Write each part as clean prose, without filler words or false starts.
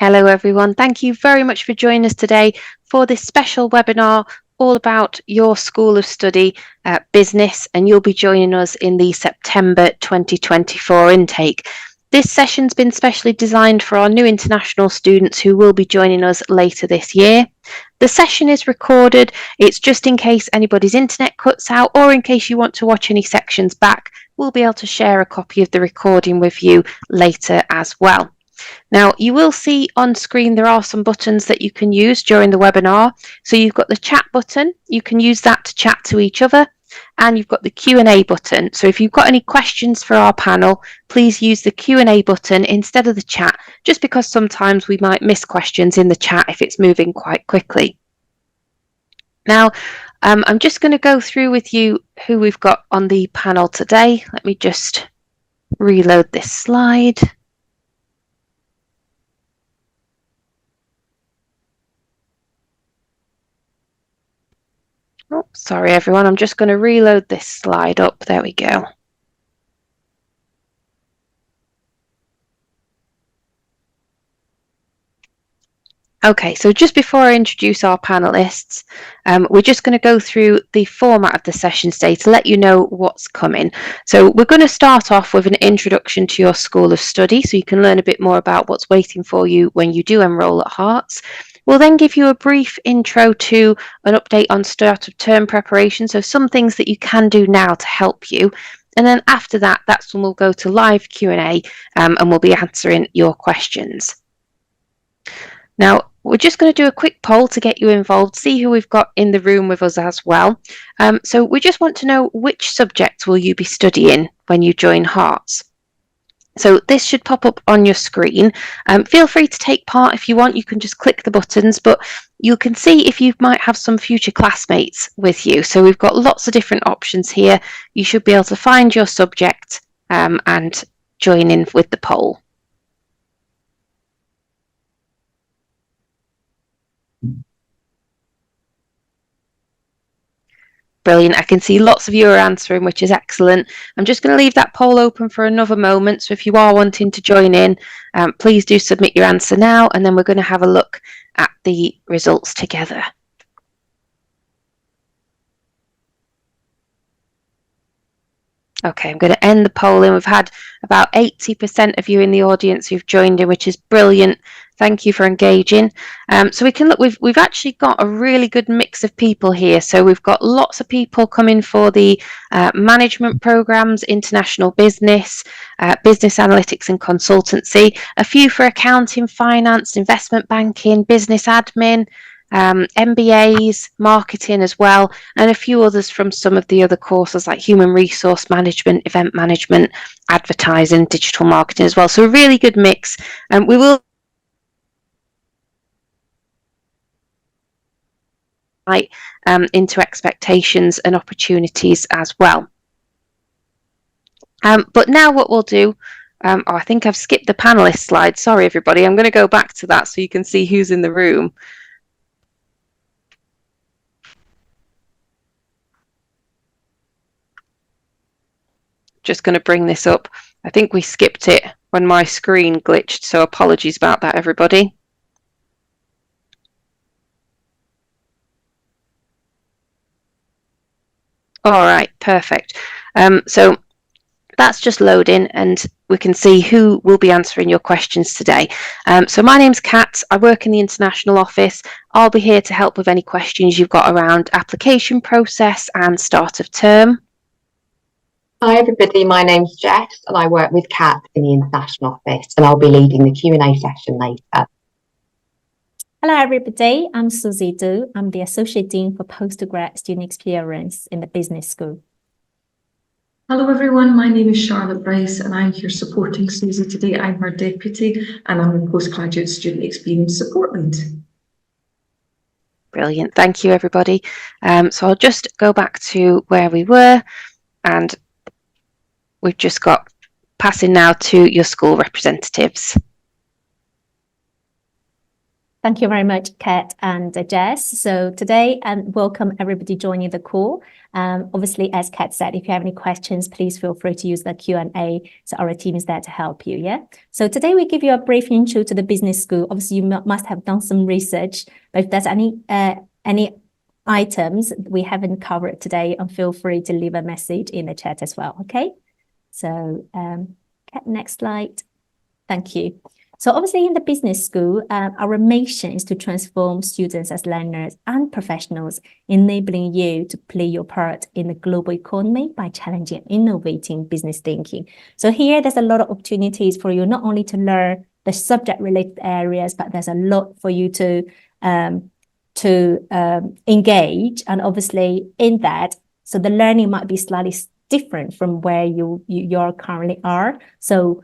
Hello everyone, thank you very much for joining us today for this special webinar all about your School of Study business, and you'll be joining us in the September 2024 intake. This session's been specially designed for our new international students who will be joining us later this year. The session is recorded. It's just in case anybody's internet cuts out or in case you want to watch any sections back. We'll be able to share a copy of the recording with you later as well. Now, you will see on screen there are some buttons that you can use during the webinar. So you've got the chat button, you can use that to chat to each other, and you've got the Q&A button. So if you've got any questions for our panel, please use the Q&A button instead of the chat, just because sometimes we might miss questions in the chat if it's moving quite quickly. Now, I'm just going to go through with you who we've got on the panel today. Let me just reload this slide. Oh, sorry everyone, I'm just going to reload this slide up. There we go. Okay, so just before I introduce our panelists, we're just going to go through the format of the session today to let you know what's coming. So we're going to start off with an introduction to your School of Study, so you can learn a bit more about what's waiting for you when you do enrol at Herts. We'll then give you a brief intro to an update on start of term preparation, so some things that you can do now to help you. And then after that, that's when we'll go to live Q&A and we'll be answering your questions. Now, we're just going to do a quick poll to get you involved, see who we've got in the room with us as well. So we just want to know which subject will you be studying when you join Herts. So this should pop up on your screen. Feel free to take part if you want. You can just click the buttons, but you can see if you might have some future classmates with you. So we've got lots of different options here. You should be able to find your subject and join in with the poll. Brilliant. I can see lots of you are answering, which is excellent. I'm just going to leave that poll open for another moment. So if you are wanting to join in, please do submit your answer now, and then we're going to have a look at the results together. Okay, I'm going to end the polling. We've had about 80% of you in the audience who've joined in, which is brilliant. Thank you for engaging. So we can look, we've actually got a really good mix of people here. So we've got lots of people coming for the management programs, international business, business analytics and consultancy, a few for accounting, finance, investment banking, business admin, MBAs, marketing as well, and a few others from some of the other courses like human resource management, event management, advertising, digital marketing as well. So a really good mix. And we will into expectations and opportunities as well. But now what we'll do, I think I've skipped the panelist slide. Sorry, everybody. I'm going to go back to that so you can see who's in the room. Just going to bring this up. I think we skipped it when my screen glitched, so apologies about that, everybody. All right, perfect. So that's just loading and we can see who will be answering your questions today. So my name's Kat. I work in the international office. I'll be here to help with any questions you've got around application process and start of term. Hi everybody, my name's Jess and I work with Kat in the international office and I'll be leading the Q&A session later. Hello everybody, I'm Susie Du. I'm the Associate Dean for Postgrad Student Experience in the Business School. Hello everyone, my name is Charlotte Bryce and I'm here supporting Susie today. I'm her deputy and I'm the Postgraduate Student Experience Support Lead. Brilliant, thank you everybody. So I'll just go back to where we were and we've just got passing now to your school representatives. Thank you very much, Kat and Jess. So today, welcome everybody joining the call. Obviously, as Kat said, if you have any questions, please feel free to use the Q&A. So our team is there to help you, yeah? So today we give you a brief intro to the business school. Obviously, you must have done some research, but if there's any items we haven't covered today, feel free to leave a message in the chat as well, okay? So, Kat, next slide. Thank you. So obviously in the business school, our mission is to transform students as learners and professionals, enabling you to play your part in the global economy by challenging and innovating business thinking. So here there's a lot of opportunities for you not only to learn the subject related areas, but there's a lot for you to engage. And obviously in that, so the learning might be slightly different from where you currently are. So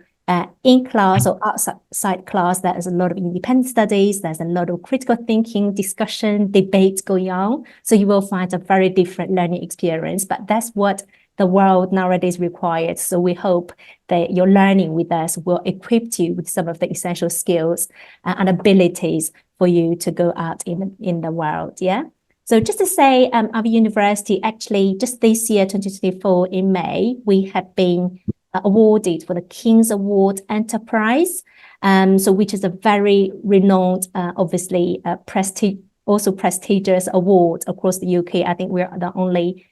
in class or outside class, there's a lot of independent studies, there's a lot of critical thinking, discussion, debates going on. So you will find a very different learning experience, but that's what the world nowadays requires. So we hope that your learning with us will equip you with some of the essential skills and abilities for you to go out in the world, yeah? So just to say, our university actually, just this year, 2024, in May, we have been awarded for the King's Award Enterprise, so which is a very renowned, obviously, prestigious award across the UK. I think we're the only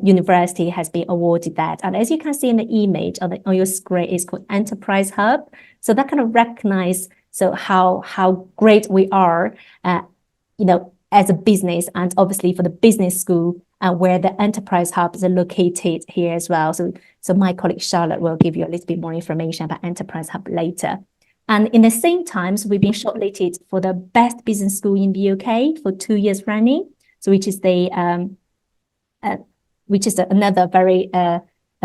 university has been awarded that. And as you can see in the image on your screen, it's called Enterprise Hub. So that kind of recognize how great we are, as a business, and obviously for the business school, where the Enterprise Hubs are located here as well. So my colleague Charlotte will give you a little bit more information about Enterprise Hub later. And in the same times, we've been shortlisted for the best business school in the UK for 2 years running. So which is another very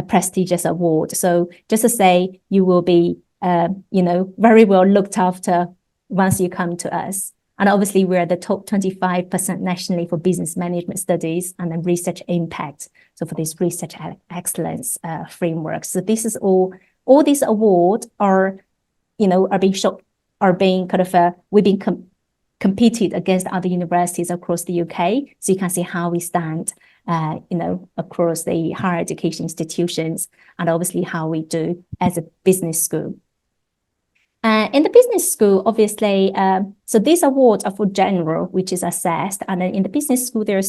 prestigious award. So just to say, you will be very well looked after once you come to us. And obviously, we're the top 25% nationally for business management studies and then research impact. So for this research excellence framework. So this is all these awards are being competed against other universities across the UK. So you can see how we stand, across the higher education institutions, and obviously how we do as a business school. In the business school, obviously, so these awards are for general, which is assessed. And then in the business school, there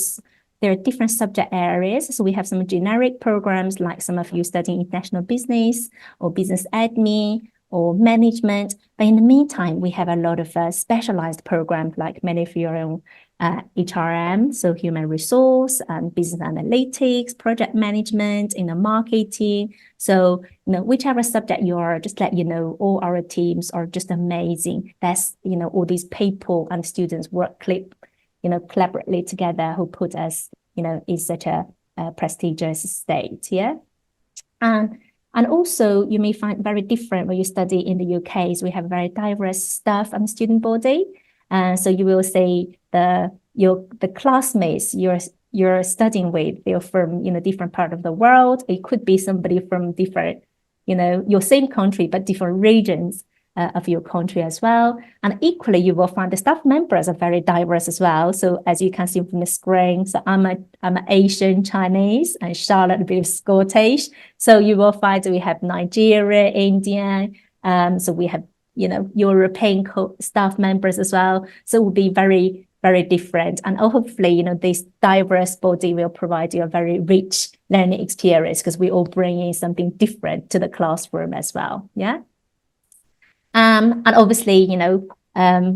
are different subject areas. So we have some generic programs, like some of you studying international business or business admin or management. But in the meantime, we have a lot of specialized programs, like many of your own HRM, so human resource and business analytics, project management, marketing. So, whichever subject you are, just let you know, all our teams are just amazing. That's, all these people and students work collaboratively together, who put us, in such a prestigious state, yeah? And also, you may find very different when you study in the UK. So we have very diverse staff and student body. So you will see the classmates you're studying with, they're from different part of the world. It could be somebody from different, your same country, but different regions of your country as well. And equally, you will find the staff members are very diverse as well. So as you can see from the screen, so I'm an Asian Chinese, and Charlotte a bit of Scottish. So you will find that we have Nigeria, India. So we have European staff members as well. So it will be very, very different. And hopefully, this diverse body will provide you a very rich learning experience, because we all bring in something different to the classroom as well. Yeah. And obviously,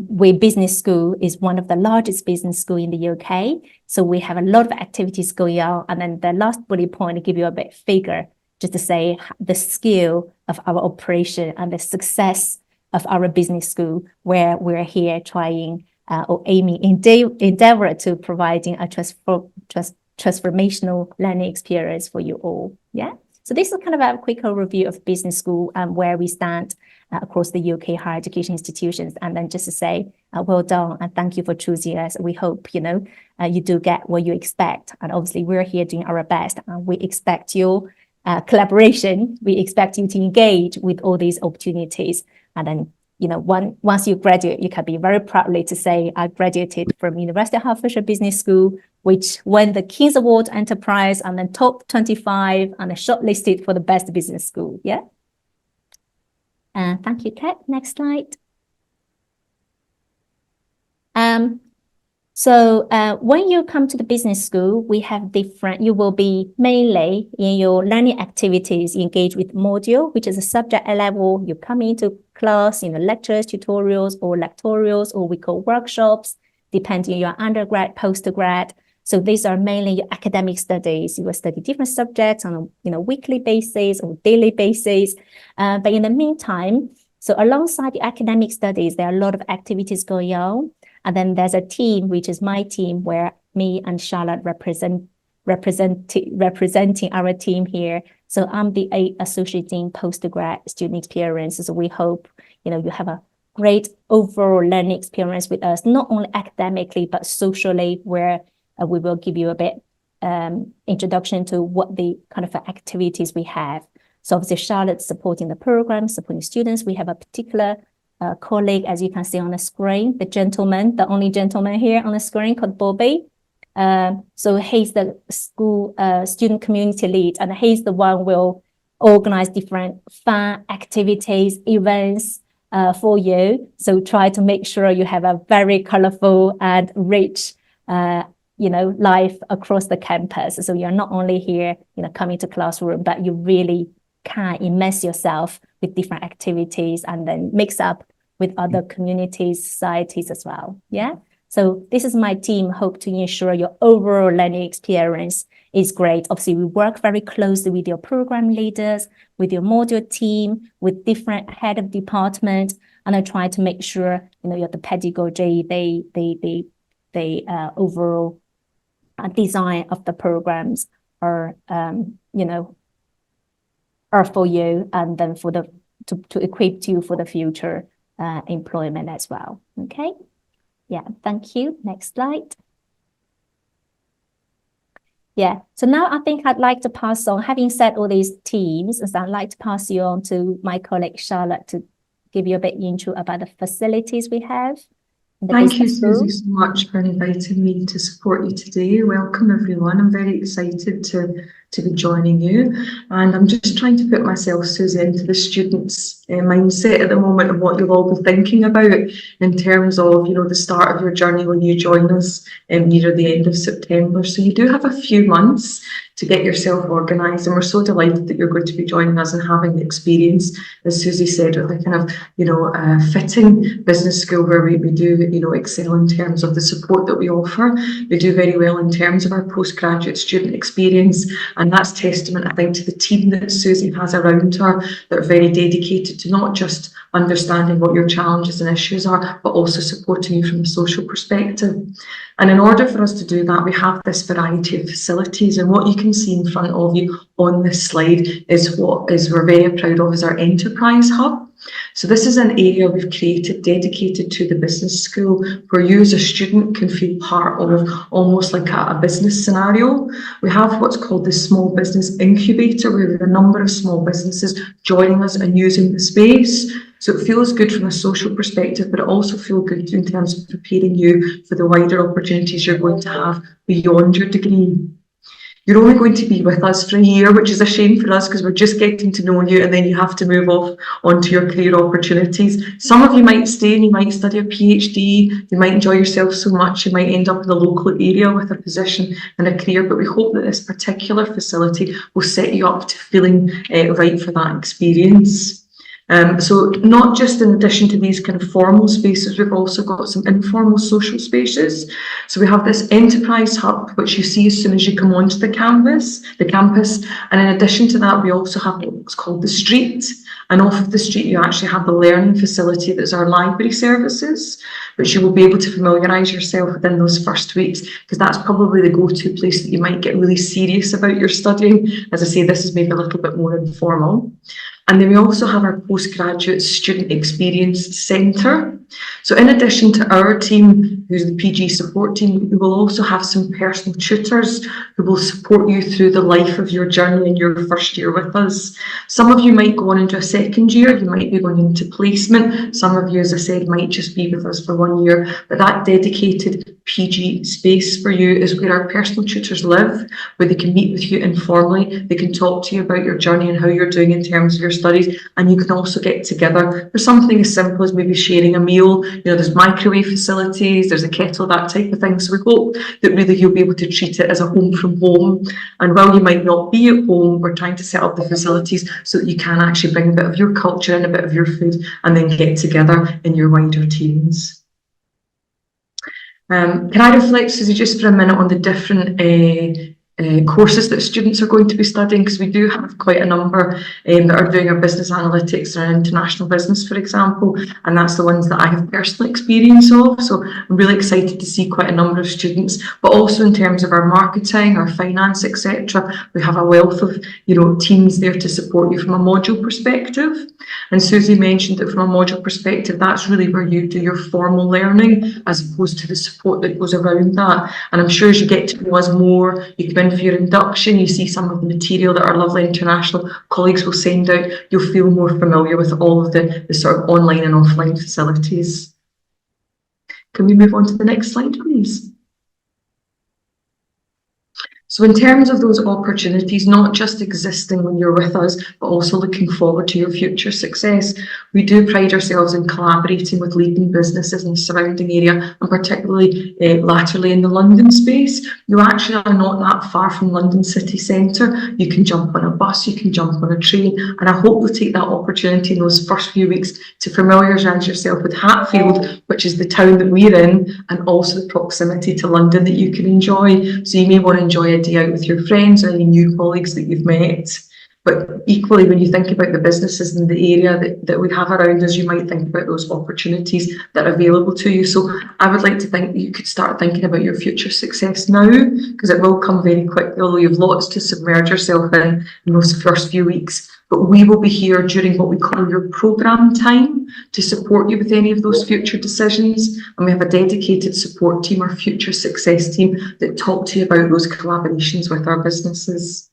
we business school is one of the largest business school in the UK. So we have a lot of activities going on. And then the last bullet point, to give you a bit figure, just to say the skill of our operation and the success of our business school, where we're here trying or aiming endeavor to providing a transformational learning experience for you all. Yeah. So this is kind of a quick overview of business school and where we stand across the UK higher education institutions. And then just to say, well done and thank you for choosing us. We hope, you do get what you expect. And obviously we're here doing our best, and we expect your collaboration. We expect you to engage with all these opportunities and then once you graduate, you can be very proudly to say, I graduated from University of Hertfordshire Business School, which won the King's Award Enterprise and then top 25 and shortlisted for the best business school. Yeah. Thank you, Kat. Next slide. So when you come to the business school, we have you will be mainly in your learning activities engaged with module, which is a subject level. You come into class, lectures, tutorials, or lectorials, or we call workshops, depending on your undergrad, postgrad. So these are mainly your academic studies. You will study different subjects on a weekly basis or daily basis. But in the meantime, so alongside the academic studies, there are a lot of activities going on. And then there's a team, which is my team, where me and Charlotte representing our team here. So I'm the Associate Dean Postgrad Student Experience. So we hope, you have a great overall learning experience with us, not only academically, but socially, where we will give you a bit introduction to what the kind of activities we have. So obviously Charlotte's supporting the program, supporting students. We have a particular colleague, as you can see on the screen, the only gentleman here on the screen, called Bobby. So he's the school student community lead, and he's the one who will organize different fun activities, events for you. So try to make sure you have a very colorful and rich life across the campus. So you're not only here, coming to classroom, but you really can immerse yourself with different activities and then mix up with other communities, societies as well. Yeah. So this is my team, hope to ensure your overall learning experience is great. Obviously, we work very closely with your program leaders, with your module team, with different head of department, and I try to make sure, the pedagogy, the overall design of the programs are for you, and then to equip you for the future employment as well. Okay. Yeah, thank you. Next slide. Yeah, so now I think I'd like to pass on, having said all these teams, I'd like to pass you on to my colleague Charlotte to give you a bit intro about the facilities we have. Thank you, Susie, so much for inviting me to support you today. Welcome, everyone. I'm very excited to be joining you. And I'm just trying to put myself, Susie, into the students' mindset at the moment of what you'll all be thinking about in terms of, the start of your journey when you join us near the end of September. So you do have a few months to get yourself organised, and we're so delighted that you're going to be joining us and having the experience, as Susie said, of the kind of fitting business school where we do excel in terms of the support that we offer. We do very well in terms of our postgraduate student experience, and that's testament, I think, to the team that Susie has around her that are very dedicated to not just understanding what your challenges and issues are, but also supporting you from a social perspective. And in order for us to do that, we have this variety of facilities, and what you can see in front of you on this slide is what we're very proud of is our enterprise hub. So this is an area we've created dedicated to the business school, where you as a student can feel part of almost like a business scenario. We have what's called the small business incubator, where we have a number of small businesses joining us and using the space. So it feels good from a social perspective, but it also feels good in terms of preparing you for the wider opportunities you're going to have beyond your degree. You're only going to be with us for a year, which is a shame for us because we're just getting to know you, and then you have to move off onto your career opportunities. Some of you might stay and you might study a PhD, you might enjoy yourself so much, you might end up in the local area with a position and a career, but we hope that this particular facility will set you up to feeling right for that experience. So not just in addition to these kind of formal spaces, we've also got some informal social spaces. So we have this enterprise hub, which you see as soon as you come onto the campus. And in addition to that, we also have what's called the street. And off of the street, you actually have the learning facility that's our library services, which you will be able to familiarise yourself within those first weeks, because that's probably the go-to place that you might get really serious about your studying. As I say, this is maybe a little bit more informal. And then we also have our postgraduate student experience centre. So in addition to our team, who's the PG support team, we will also have some personal tutors who will support you through the life of your journey in your first year with us. Some of you might go on into a second year, you might be going into placement. Some of you, as I said, might just be with us for 1 year, but that dedicated PG space for you is where our personal tutors live, where they can meet with you informally, they can talk to you about your journey and how you're doing in terms of your studies, and you can also get together for something as simple as maybe sharing a meal. You know, there's microwave facilities, there's a kettle, that type of thing. So we hope that really you'll be able to treat it as a home from home. And while you might not be at home, we're trying to set up the facilities so that you can actually bring a bit of your culture and a bit of your food and then get together in your wider teams. Can I reflect, Susie, just for a minute on the different courses that students are going to be studying, because we do have quite a number that are doing our business analytics or international business, for example, and that's the ones that I have personal experience of. So I'm really excited to see quite a number of students, but also in terms of our marketing, our finance, etc. We have a wealth of teams there to support you from a module perspective. And Susie mentioned that from a module perspective, that's really where you do your formal learning as opposed to the support that goes around that. And I'm sure as you get to know us more, you come in for your induction, you see some of the material that our lovely international colleagues will send out, you'll feel more familiar with all of the sort of online and offline facilities. Can we move on to the next slide, please? So in terms of those opportunities, not just existing when you're with us, but also looking forward to your future success, we do pride ourselves in collaborating with leading businesses in the surrounding area, and particularly laterally in the London space. You actually are not that far from London city centre. You can jump on a bus, you can jump on a train, and I hope you'll take that opportunity in those first few weeks to familiarise yourself with Hatfield, which is the town that we're in, and also the proximity to London that you can enjoy. So you may want to enjoy a day out with your friends or any new colleagues that you've met. But equally, when you think about the businesses in the area that we have around us, you might think about those opportunities that are available to you. So I would like to think that you could start thinking about your future success now, because it will come very quickly, although you have lots to submerge yourself in those first few weeks. But we will be here during what we call your programme time to support you with any of those future decisions. And we have a dedicated support team, our future success team, that talk to you about those collaborations with our businesses.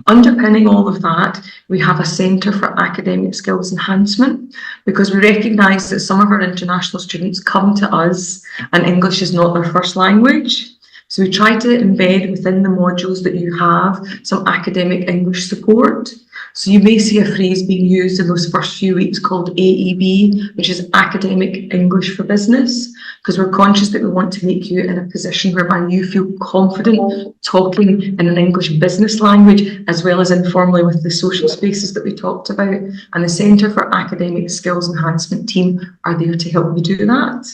Underpinning all of that, we have a centre for academic skills enhancement, because we recognise that some of our international students come to us and English is not their first language. So we try to embed within the modules that you have some academic English support. So you may see a phrase being used in those first few weeks called AEB, which is Academic English for Business, because we're conscious that we want to make you in a position whereby you feel confident talking in an English business language, as well as informally with the social spaces that we talked about. And the Centre for Academic Skills Enhancement team are there to help you do that.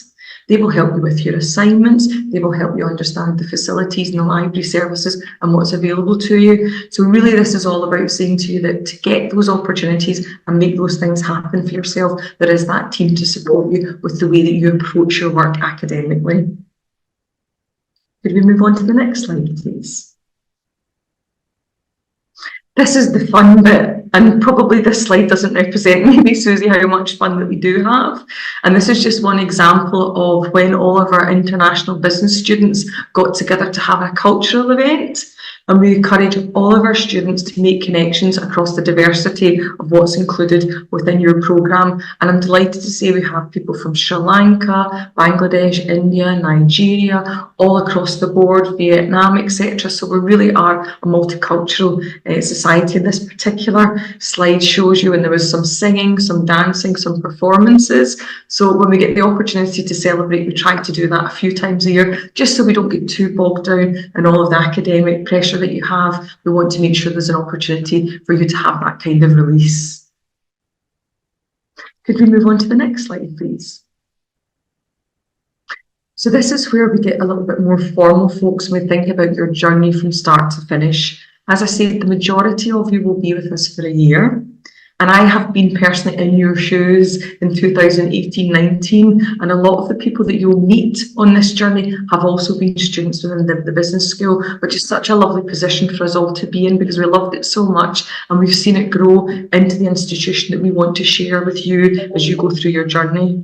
They will help you with your assignments, they will help you understand the facilities and the library services and what's available to you. So really this is all about saying to you that to get those opportunities and make those things happen for yourself, there is that team to support you with the way that you approach your work academically. Could we move on to the next slide, please? This is the fun bit, and probably this slide doesn't represent maybe, Susie, how much fun that we do have. And this is just one example of when all of our international business students got together to have a cultural event. And we encourage all of our students to make connections across the diversity of what's included within your programme. And I'm delighted to say we have people from Sri Lanka, Bangladesh, India, Nigeria, all across the board, Vietnam, etc. So we really are a multicultural society. This particular slide shows you, and there was some singing, some dancing, some performances. So when we get the opportunity to celebrate, we try to do that a few times a year, just so we don't get too bogged down in all of the academic pressure that you have. We want to make sure there's an opportunity for you to have that kind of release. Could we move on to the next slide, please? So this is where we get a little bit more formal, folks, when we think about your journey from start to finish. As I said, the majority of you will be with us for a year. And I have been personally in your shoes in 2018-19, and a lot of the people that you'll meet on this journey have also been students within the business school, which is such a lovely position for us all to be in, because we loved it so much and we've seen it grow into the institution that we want to share with you as you go through your journey.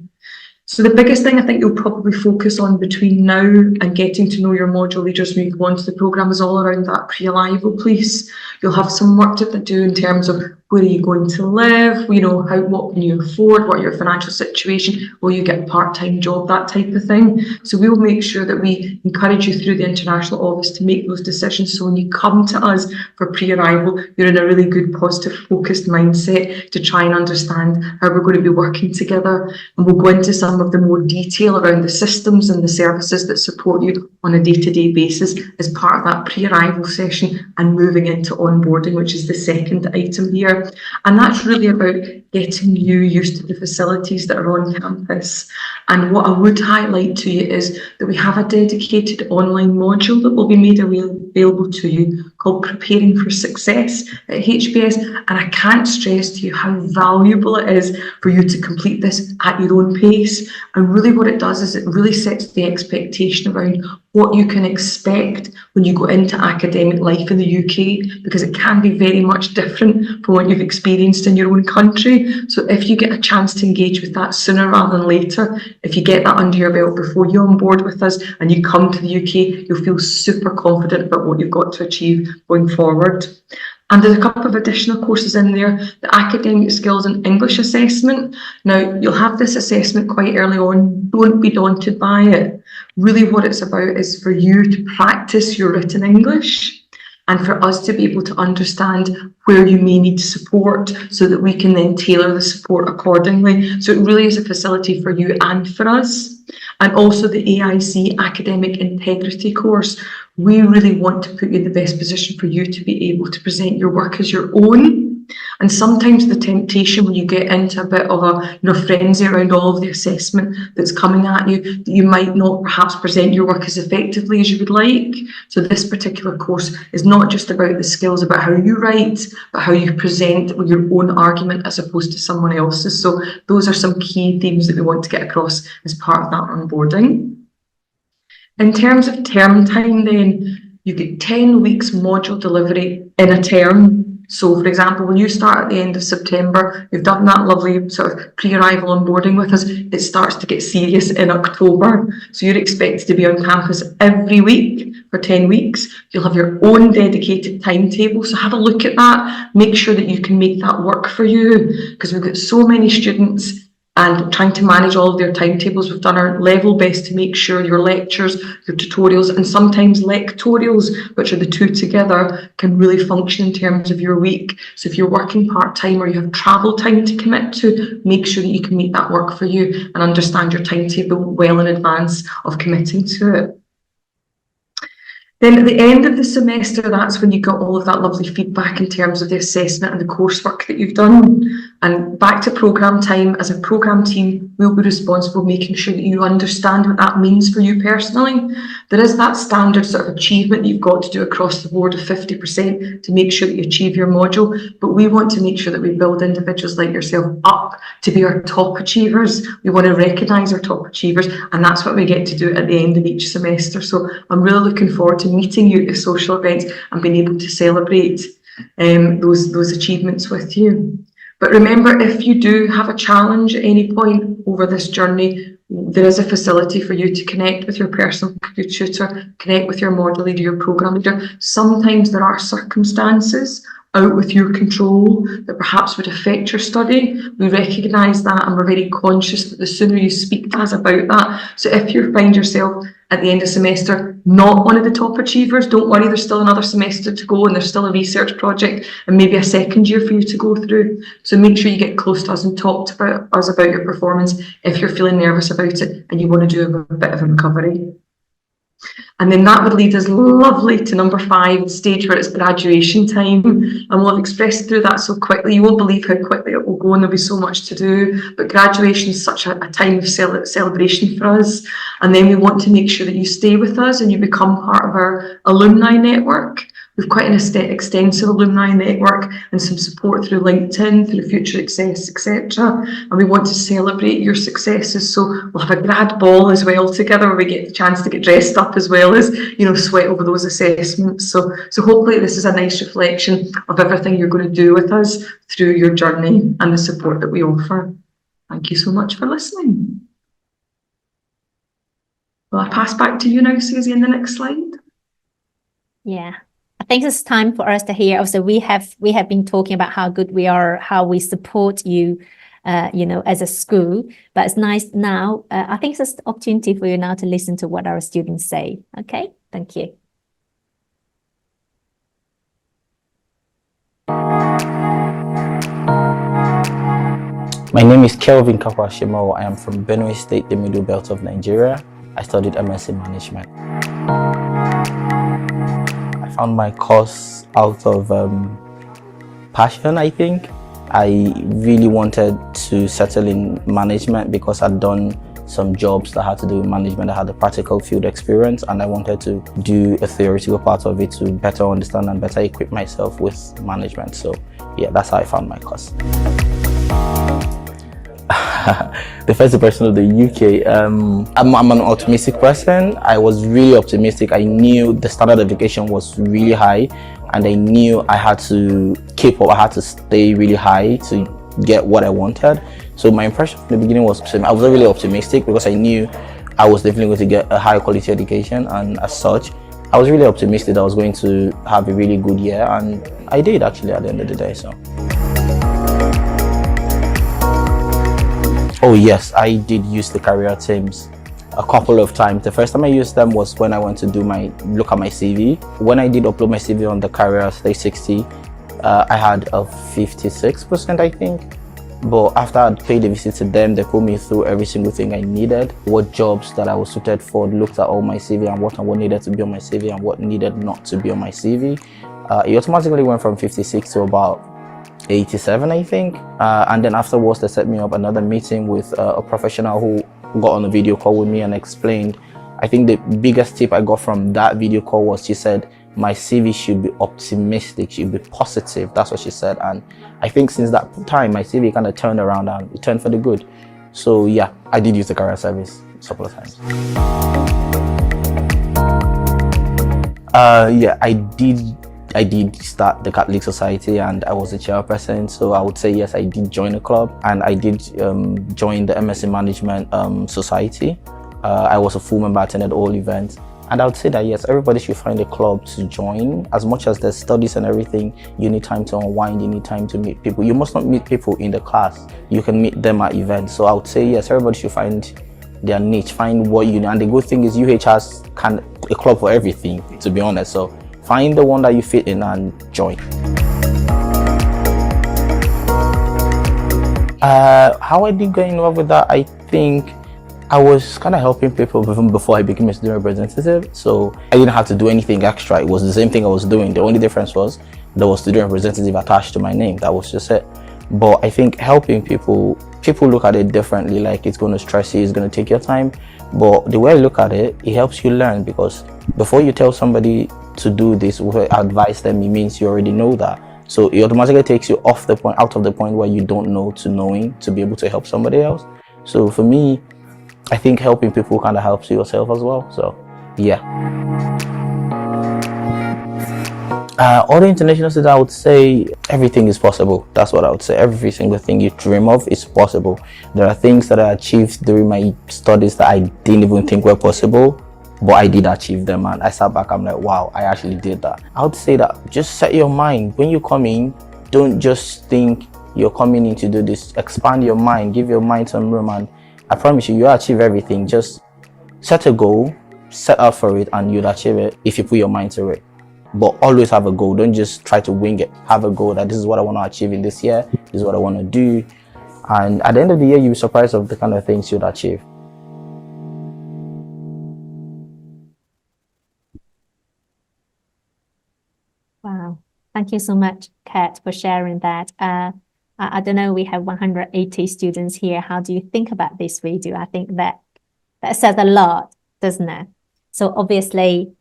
So the biggest thing I think you'll probably focus on between now and getting to know your module leaders when you go on to the programme is all around that pre-arrival piece. You'll have some work to do in terms of where are you going to live, you know, what can you afford, what are your financial situation, will you get a part-time job, that type of thing. So we'll make sure that we encourage you through the international office to make those decisions, so when you come to us for pre-arrival, you're in a really good, positive, focused mindset to try and understand how we're going to be working together. And we'll go into some of the more detail around the systems and the services that support you on a day-to-day basis as part of that pre-arrival session and moving into onboarding, which is the second item here. And that's really about getting you used to the facilities that are on campus. And what I would highlight to you is that we have a dedicated online module that will be made available to you called Preparing for Success at HBS. And I can't stress to you how valuable it is for you to complete this at your own pace. And really what it does is it really sets the expectation around what you can expect when you go into academic life in the UK, because it can be very much different from what you've experienced in your own country. So if you get a chance to engage with that sooner rather than later, if you get that under your belt before you're on board with us and you come to the UK, you'll feel super confident about what you've got to achieve going forward. And there's a couple of additional courses in there, the academic skills and English assessment. Now, you'll have this assessment quite early on. Don't be daunted by it. Really what it's about is for you to practice your written English and for us to be able to understand where you may need support so that we can then tailor the support accordingly. So it really is a facility for you and for us. And also the AIC Academic Integrity course. We really want to put you in the best position for you to be able to present your work as your own. And sometimes the temptation when you get into a bit of a frenzy around all of the assessment that's coming at you, that you might not perhaps present your work as effectively as you would like. So this particular course is not just about the skills about how you write, but how you present with your own argument as opposed to someone else's. So those are some key themes that we want to get across as part of that onboarding. In terms of term time then, you get 10 weeks module delivery in a term. So, for example, when you start at the end of September, you've done that lovely sort of pre-arrival onboarding with us, it starts to get serious in October. So you're expected to be on campus every week for 10 weeks. You'll have your own dedicated timetable. So have a look at that. Make sure that you can make that work for you, because we've got so many students and trying to manage all of their timetables. We've done our level best to make sure your lectures, your tutorials, and sometimes lectorials, which are the two together, can really function in terms of your week. So if you're working part-time or you have travel time to commit to, make sure that you can make that work for you and understand your timetable well in advance of committing to it. Then at the end of the semester, that's when you got all of that lovely feedback in terms of the assessment and the coursework that you've done. And back to programme time, as a programme team, we'll be responsible making sure that you understand what that means for you personally. There is that standard sort of achievement you've got to do across the board of 50% to make sure that you achieve your module. But we want to make sure that we build individuals like yourself up to be our top achievers. We want to recognise our top achievers, and that's what we get to do at the end of each semester. So I'm really looking forward to meeting you at the social events and being able to celebrate those achievements with you. But remember, if you do have a challenge at any point over this journey, there is a facility for you to connect with your personal tutor, connect with your model leader, your programme leader. Sometimes there are circumstances out with your control that perhaps would affect your study. We recognise that, and we're very conscious that the sooner you speak to us about that. So if you find yourself at the end of semester not one of the top achievers, don't worry, there's still another semester to go and there's still a research project and maybe a second year for you to go through. So make sure you get close to us and talk to us about your performance if you're feeling nervous about it and you want to do a bit of a recovery. And then that would lead us lovely to number 5, the stage where it's graduation time. And we'll have expressed through that so quickly. You won't believe how quickly it will go, and there'll be so much to do. But graduation is such a time of celebration for us. And then we want to make sure that you stay with us and you become part of our alumni network. We've quite an extensive alumni network and some support through LinkedIn, through Future Access, etc. And we want to celebrate your successes. So we'll have a grad ball as well together, where we get the chance to get dressed up as well as, sweat over those assessments. So hopefully this is a nice reflection of everything you're going to do with us through your journey and the support that we offer. Thank you so much for listening. Will I pass back to you now, Susie, in the next slide? Yeah, I think it's time for us to hear. Also, we have been talking about how good we are, how we support you, as a school. But it's nice now. I think it's an opportunity for you now to listen to what our students say. Okay, thank you. My name is Kelvin Kakwashimo. I am from Benue State, the Middle Belt of Nigeria. I studied MSc Management. I found my course out of passion, I think. I really wanted to settle in management because I'd done some jobs that had to do with management. I had a practical field experience, and I wanted to do a theoretical part of it to better understand and better equip myself with management. So yeah, that's how I found my course. The first impression of the UK, I'm an optimistic person. I was really optimistic. I knew the standard of education was really high, and I knew I had to keep up. I had to stay really high to get what I wanted. So my impression from the beginning was I was really optimistic because I knew I was definitely going to get a high quality education, and as such, I was really optimistic that I was going to have a really good year, and I did actually at the end of the day. So. Oh yes, I did use the career teams a couple of times. The first time I used them was when I went to look at my CV. When I did upload my CV on the Career 360, I had a 56%, I think. But after I'd paid a visit to them, they put me through every single thing I needed, what jobs that I was suited for, looked at all my CV and what needed to be on my CV and what needed not to be on my CV. It automatically went from 56 to about 87, I think. And then afterwards, they set me up another meeting with a professional who got on a video call with me and explained. I think the biggest tip I got from that video call was she said, my CV should be optimistic, should be positive. That's what she said. And I think since that time, my CV kind of turned around and it turned for the good. So yeah, I did use the career service a couple of times. Yeah, I did start the Catholic Society, and I was a chairperson, so I would say yes, I did join a club, and I did join the MSc Management Society. I was a full member, attended all events, and I would say that yes, everybody should find a club to join. As much as there's studies and everything, you need time to unwind, you need time to meet people. You must not meet people in the class, you can meet them at events. So I would say yes, everybody should find their niche, find what you know. And the good thing is UH has a club for everything, to be honest. So find the one that you fit in and join. How I did get involved with that, I think I was kind of helping people even before I became a student representative. So I didn't have to do anything extra. It was the same thing I was doing. The only difference was there was student representative attached to my name. That was just it. But I think helping people look at it differently, like it's going to stress you, it's going to take your time. But the way I look at it, it helps you learn, because before you tell somebody to do this, advise them, it means you already know that. So it automatically takes you out of the point where you don't know to knowing, to be able to help somebody else. So for me, I think helping people kind of helps you yourself as well. So yeah. Other international students, I would say everything is possible. That's what I would say. Every single thing you dream of is possible. There are things that I achieved during my studies that I didn't even think were possible, but I did achieve them, and I sat back, I'm like, wow, I actually did that. I would say that just set your mind. When you come in, don't just think you're coming in to do this. Expand your mind, give your mind some room, and I promise you'll achieve everything. Just set a goal, set out for it, and you'll achieve it if you put your mind to it. But always have a goal. Don't just try to wing it. Have a goal that this is what I want to achieve in this year. This is what I want to do. And at the end of the year, you'll be surprised of the kind of things you'd achieve. Wow. Thank you so much, Kat, for sharing that. I don't know, we have 180 students here. How do you think about this video? I think that says a lot, doesn't it? So obviously,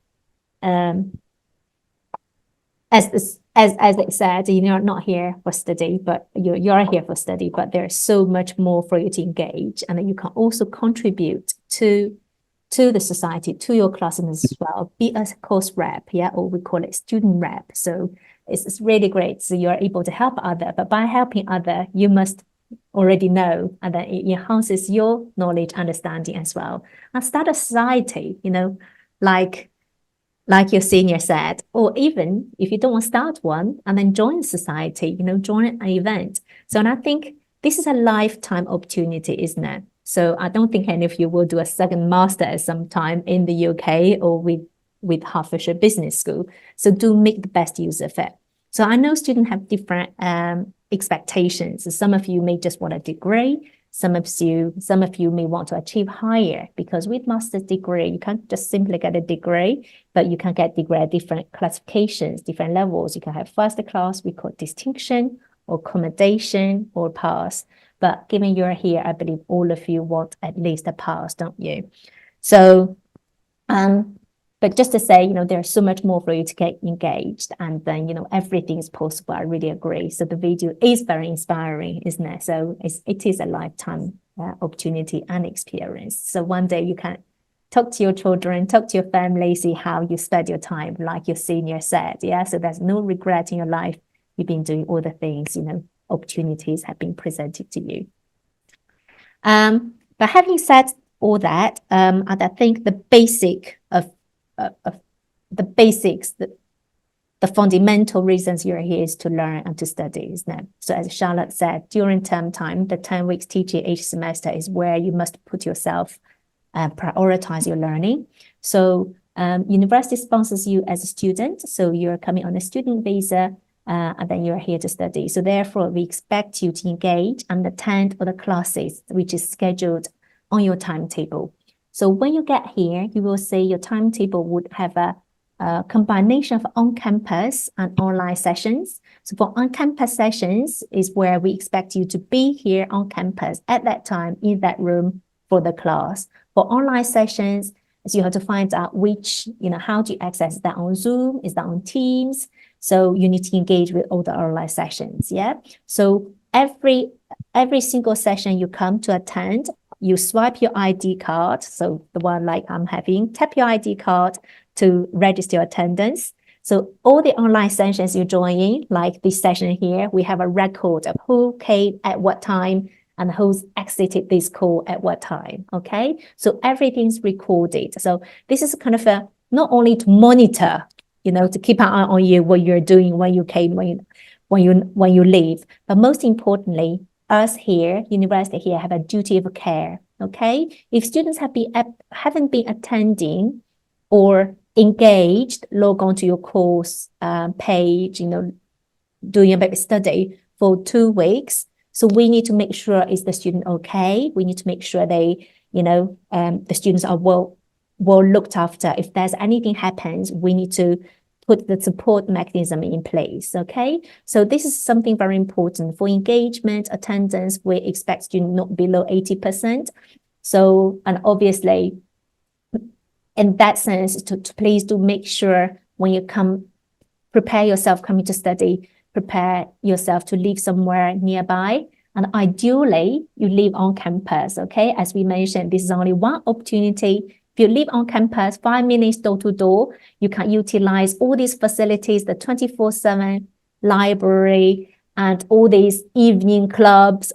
as it said, you're not here for study, but you're here for study, but there's so much more for you to engage, and then you can also contribute to the society, to your classmates as well. Be a course rep, yeah, or we call it student rep. So it's really great. So you're able to help other, but by helping other, you must already know, and then it enhances your knowledge, understanding as well. And start a society, like your senior said, or even if you don't want to start one, and then join society, join an event. So, and I think this is a lifetime opportunity, isn't it? So I don't think any of you will do a second master at some time in the UK or with Hertfordshire Business School. So do make the best use of it. So I know students have different expectations. So some of you may just want a degree. Some of you may want to achieve higher, because with master's degree, you can't just simply get a degree, but you can get degree at different classifications, different levels. You can have first class, we call distinction, or commendation, or pass. But given you're here, I believe all of you want at least a pass, don't you? So, but just to say, there's so much more for you to get engaged, and then, everything is possible. I really agree. So the video is very inspiring, isn't it? So it is a lifetime opportunity and experience. So one day you can talk to your children, talk to your family, see how you spend your time, like your senior said. Yeah. So there's no regret in your life. You've been doing all the things, opportunities have been presented to you. But having said all that, and I think the basics, the fundamental reasons you're here is to learn and to study, isn't it? So as Charlotte said, during term time, the 10 weeks teaching each semester is where you must put yourself and prioritize your learning. So university sponsors you as a student, so you're coming on a student visa, and then you're here to study. So therefore, we expect you to engage and attend all the classes which is scheduled on your timetable. So when you get here, you will see your timetable would have a combination of on-campus and online sessions. So for on-campus sessions is where we expect you to be here on campus at that time in that room for the class. For online sessions, you have to find out which, how do you access that on Zoom? Is that on Teams? So you need to engage with all the online sessions, yeah? So every single session you come to attend, you swipe your ID card, so the one like I'm having, tap your ID card to register your attendance. So all the online sessions you join in, like this session here, we have a record of who came at what time and who's exited this call at what time, okay? So everything's recorded. So this is kind of not only to monitor, to keep an eye on you, what you're doing, when you came, when you leave, but most importantly, us here, university here, have a duty of care, okay? If students haven't been attending or engaged, log on to your course page, doing a bit of study for 2 weeks. So we need to make sure, is the student okay? We need to make sure they, the students are well looked after. If there's anything happens, we need to put the support mechanism in place, okay? So this is something very important. For engagement, attendance, we expect students not below 80%. So, and obviously, in that sense, to please do make sure when you come, prepare yourself coming to study, prepare yourself to live somewhere nearby. And ideally, you live on campus, okay? As we mentioned, this is only one opportunity. If you live on campus, 5 minutes door to door, you can utilize all these facilities, the 24/7 library and all these evening clubs.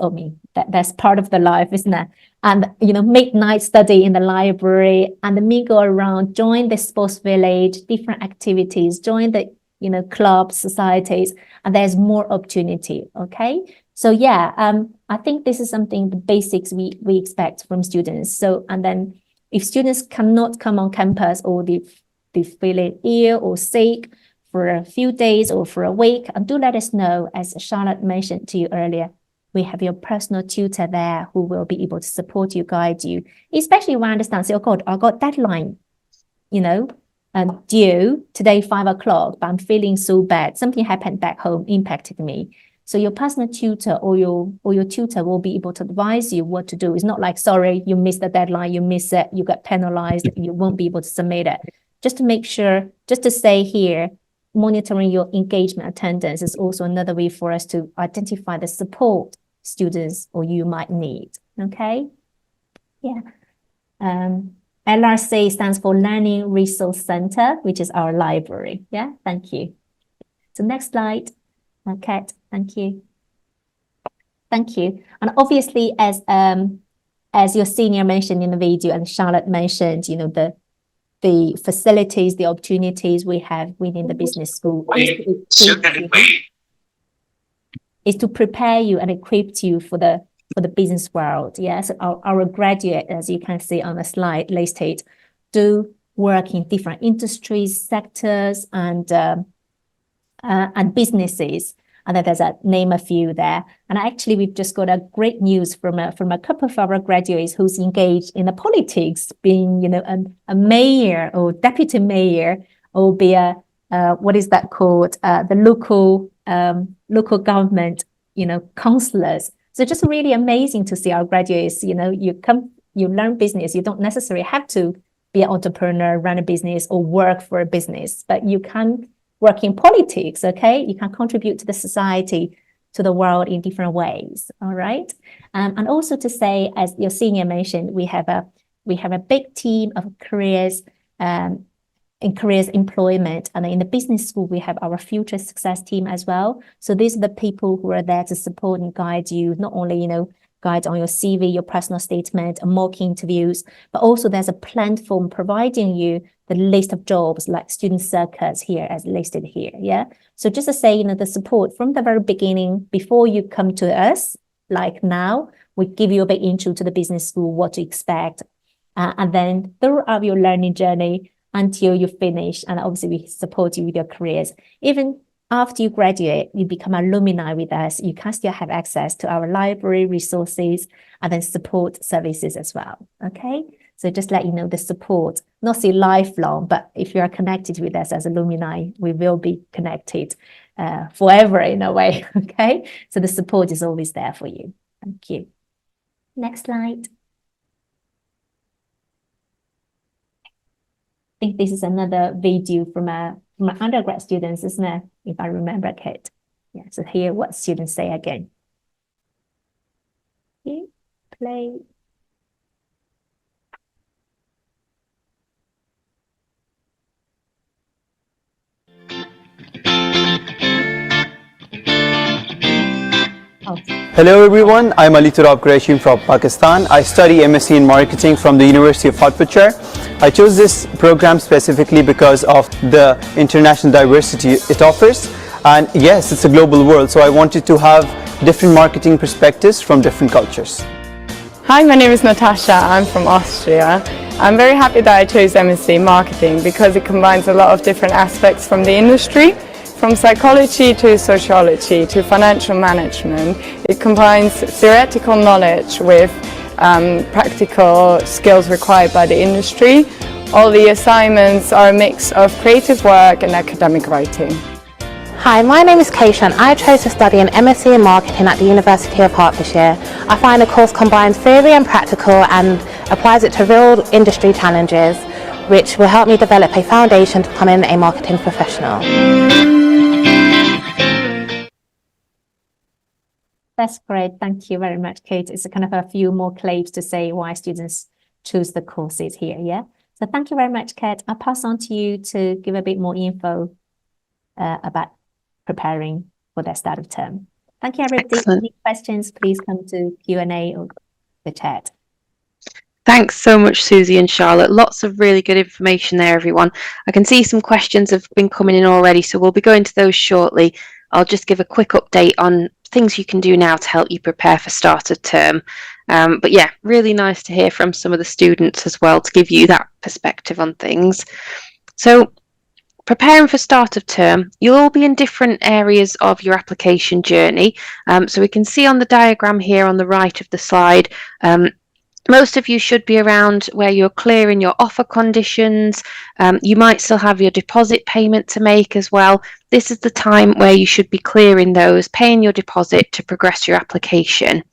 That's part of the life, isn't it? And, midnight study in the library and mingle around, join the sports village, different activities, join the, clubs, societies, and there's more opportunity, okay? So yeah, I think this is something, the basics we expect from students. So, and then if students cannot come on campus or they feeling ill or sick for a few days or for a week, and do let us know. As Charlotte mentioned to you earlier, we have your personal tutor there who will be able to support you, guide you, especially when I understand, say, oh God, I got deadline, due today, 5 o'clock, but I'm feeling so bad. Something happened back home, impacted me. So your personal tutor or your tutor will be able to advise you what to do. It's not like, sorry, you missed the deadline, you miss it, you got penalized, you won't be able to submit it. Just to make sure, just to say here, monitoring your engagement attendance is also another way for us to identify the support students or you might need. Okay. Yeah. LRC stands for Learning Resource Center, which is our library. Yeah, thank you. So next slide, Kat, thank you. Thank you. And obviously, as your senior mentioned in the video and Charlotte mentioned, you know, the facilities, the opportunities we have within the business school is to prepare you and equip you for the business world. Yes, our graduate, as you can see on the slide listed, do work in different industries, sectors, and businesses. And then there's name a few there. And actually, we've just got a great news from a couple of our graduates who's engaged in the politics, being, you know, a mayor or deputy mayor, or be a what is that called? The local government, you know, councillors. So just really amazing to see our graduates. You know, you learn business. You don't necessarily have to be an entrepreneur, run a business, or work for a business, but you can work in politics, okay? You can contribute to the society, to the world in different ways, all right? And also to say, as your senior mentioned, we have a big team of careers in careers employment, and in the business school, we have our future success team as well. So these are the people who are there to support and guide you, not only, you know, guide on your CV, your personal statement, and mock interviews, but also there's a platform providing you the list of jobs like student circuits here as listed here. Yeah. So just to say, you know, the support from the very beginning, before you come to us, like now, we give you a bit intro to the business school, what to expect, and then throughout your learning journey until you finish, and obviously we support you with your careers. Even after you graduate, you become alumni with us, you can still have access to our library resources and then support services as well. Okay. So just let you know the support, not say lifelong, but if you are connected with us as alumni, we will be connected forever in a way, okay? So the support is always there for you. Thank you. Next slide. I think this is another video from my undergrad students, isn't it? If I remember, Kate. Yeah, so here what students say again. Okay, play. Hello everyone, I'm Ali Turab Qureshi from Pakistan. I study MSc in Marketing from the University of Hertfordshire. I chose this program specifically because of the international diversity it offers. And yes, it's a global world, so I wanted to have different marketing perspectives from different cultures. Hi, my name is Natasha. I'm from Austria. I'm very happy that I chose MSc Marketing because it combines a lot of different aspects from the industry. From psychology to sociology to financial management, it combines theoretical knowledge with practical skills required by the industry. All the assignments are a mix of creative work and academic writing. Hi, my name is Keisha and I chose to study an MSc in Marketing at the University of Hertfordshire. I find the course combines theory and practical and applies it to real industry challenges, which will help me develop a foundation to becoming a marketing professional. That's great. Thank you very much, Kate. It's a kind of a few more clips to say why students choose the courses here. Yeah. So thank you very much, Kate. I'll pass on to you to give a bit more info about preparing for their start of term. Thank you, everybody. Excellent. Any questions, please come to Q&A or the chat. Thanks so much, Susie and Charlotte. Lots of really good information there, everyone. I can see some questions have been coming in already, so we'll be going to those shortly. I'll just give a quick update on things you can do now to help you prepare for start of term. But yeah, really nice to hear from some of the students as well to give you that perspective on things. So preparing for start of term, you'll all be in different areas of your application journey. So we can see on the diagram here on the right of the slide, most of you should be around where you're clearing your offer conditions. You might still have your deposit payment to make as well. This is the time where you should be clearing those, paying your deposit to progress your application.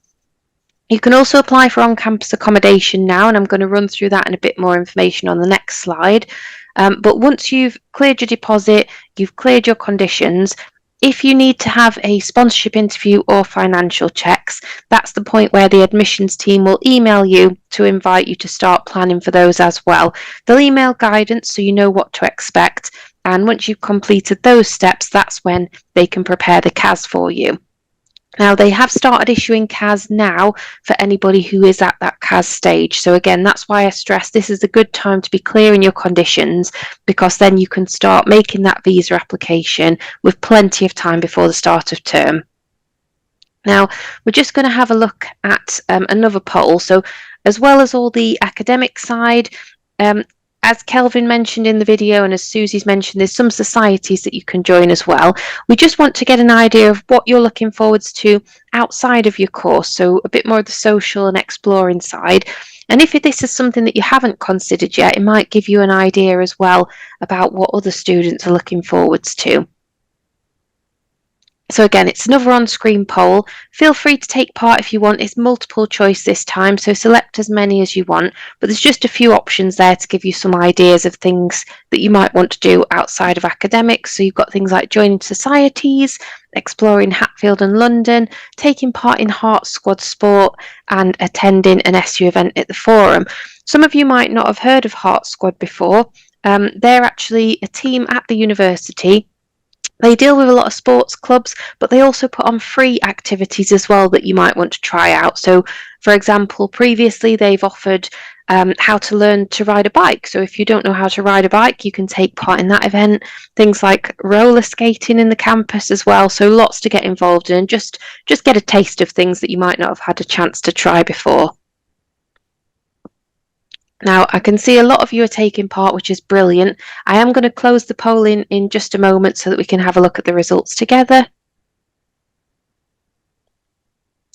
You can also apply for on-campus accommodation now, and I'm going to run through that in a bit more information on the next slide. But once you've cleared your deposit, you've cleared your conditions, if you need to have a sponsorship interview or financial checks, that's the point where the admissions team will email you to invite you to start planning for those as well. They'll email guidance so you know what to expect, and once you've completed those steps, that's when they can prepare the CAS for you. Now, they have started issuing CAS now for anybody who is at that CAS stage. So again, that's why I stress this is a good time to be clearing your conditions, because then you can start making that visa application with plenty of time before the start of term. Now, we're just going to have a look at another poll. So as well as all the academic side, as Kelvin mentioned in the video, and as Susie's mentioned, there's some societies that you can join as well. We just want to get an idea of what you're looking forwards to outside of your course, so a bit more of the social and exploring side. And if this is something that you haven't considered yet, it might give you an idea as well about what other students are looking forwards to. So again, it's another on-screen poll. Feel free to take part if you want. It's multiple choice this time, so select as many as you want. But there's just a few options there to give you some ideas of things that you might want to do outside of academics. So you've got things like joining societies, exploring Hatfield and London, taking part in Heart Squad sport, and attending an SU event at the Forum. Some of you might not have heard of Heart Squad before. They're actually a team at the university. They deal with a lot of sports clubs, but they also put on free activities as well that you might want to try out. So, for example, previously they've offered how to learn to ride a bike. So if you don't know how to ride a bike, you can take part in that event. Things like roller skating in the campus as well. So lots to get involved in. Just get a taste of things that you might not have had a chance to try before. Now, I can see a lot of you are taking part, which is brilliant. I am going to close the poll in just a moment so that we can have a look at the results together.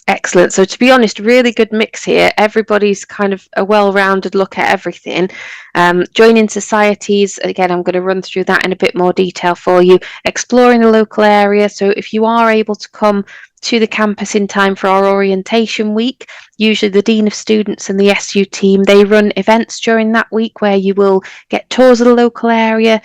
Excellent. So to be honest, really good mix here. Everybody's kind of a well-rounded look at everything. Joining societies, again, I'm going to run through that in a bit more detail for you. Exploring the local area. So if you are able to come to the campus in time for our orientation week, usually the Dean of Students and the SU team, they run events during that week where you will get tours of the local area.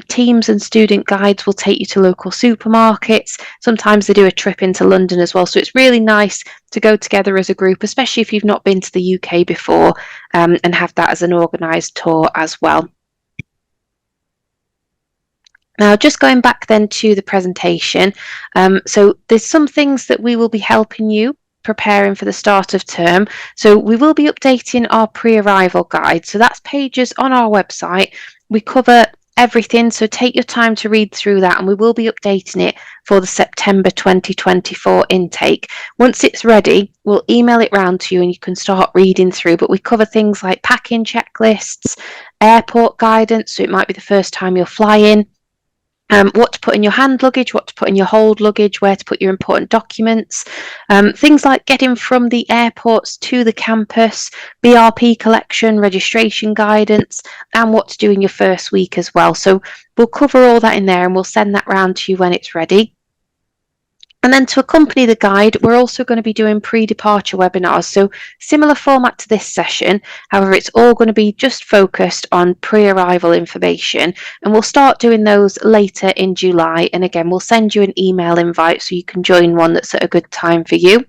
Teams and student guides will take you to local supermarkets. Sometimes they do a trip into London as well. So it's really nice to go together as a group, especially if you've not been to the UK before, and have that as an organised tour as well. Now, just going back then to the presentation. So there's some things that we will be helping you preparing for the start of term. So we will be updating our pre-arrival guide. So that's pages on our website. We cover everything, so take your time to read through that, and we will be updating it for the September 2024 intake. Once it's ready, we'll email it round to you and you can start reading through, but we cover things like packing checklists, airport guidance, so it might be the first time you're flying, what to put in your hand luggage, what to put in your hold luggage, where to put your important documents, things like getting from the airports to the campus, BRP collection, registration guidance, and what to do in your first week as well. So we'll cover all that in there and we'll send that round to you when it's ready. And then to accompany the guide, we're also going to be doing pre-departure webinars. So similar format to this session, however, it's all going to be just focused on pre-arrival information. And we'll start doing those later in July. And again, we'll send you an email invite so you can join one that's at a good time for you.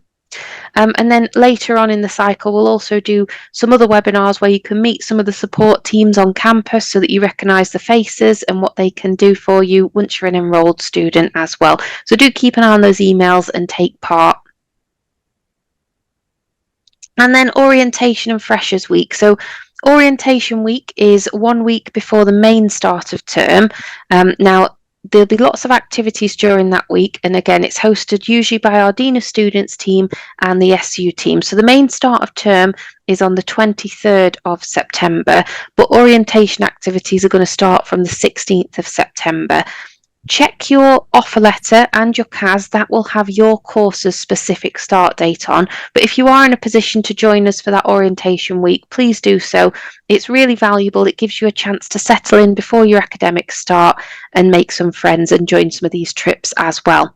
And then later on in the cycle, we'll also do some other webinars where you can meet some of the support teams on campus so that you recognise the faces and what they can do for you once you're an enrolled student as well. So do keep an eye on those emails and take part. And then orientation and freshers week. So orientation week is 1 week before the main start of term. Now, there'll be lots of activities during that week, and again, it's hosted usually by our Dean of Students team and the SU team. So the main start of term is on the 23rd of September, but orientation activities are going to start from the 16th of September. Check your offer letter and your CAS, that will have your course's specific start date on. But if you are in a position to join us for that orientation week, please do so. It's really valuable. It gives you a chance to settle in before your academics start and make some friends and join some of these trips as well.